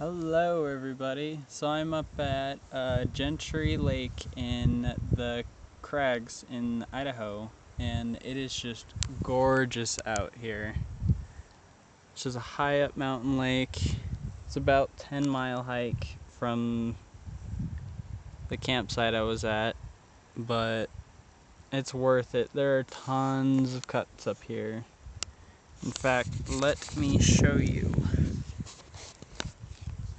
Hello everybody. So I'm up at Gentry Lake in the crags in Idaho, and it is just gorgeous out here. It's just a high up mountain lake. It's about 10-mile hike from the campsite I was at, but it's worth it. There are tons of cuts up here. In fact, let me show you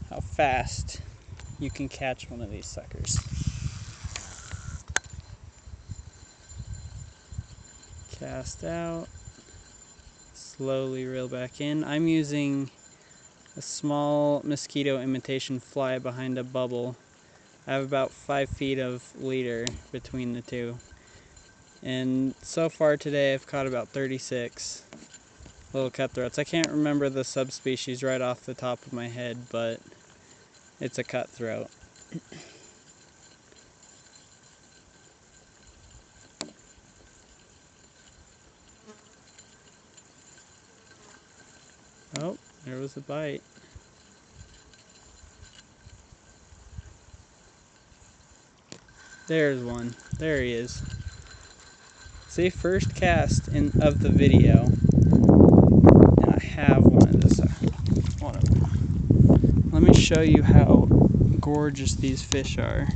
how fast you can catch one of these suckers. Cast out, slowly reel back in. I'm using a small mosquito imitation fly behind a bubble. I have about 5 feet of leader between the two. And so far today I've caught about 36 little cutthroats. I can't remember the subspecies right off the top of my head, but it's a cutthroat. Oh, there was a bite. There's one. There he is. See, first cast of the video, and I have one of this. Let me show you how gorgeous these fish are.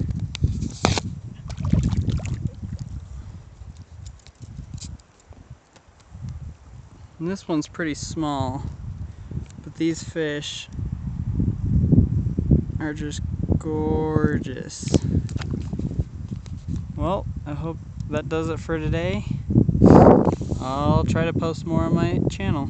And this one's pretty small, but these fish are just gorgeous. Well, I hope that does it for today. I'll try to post more on my channel.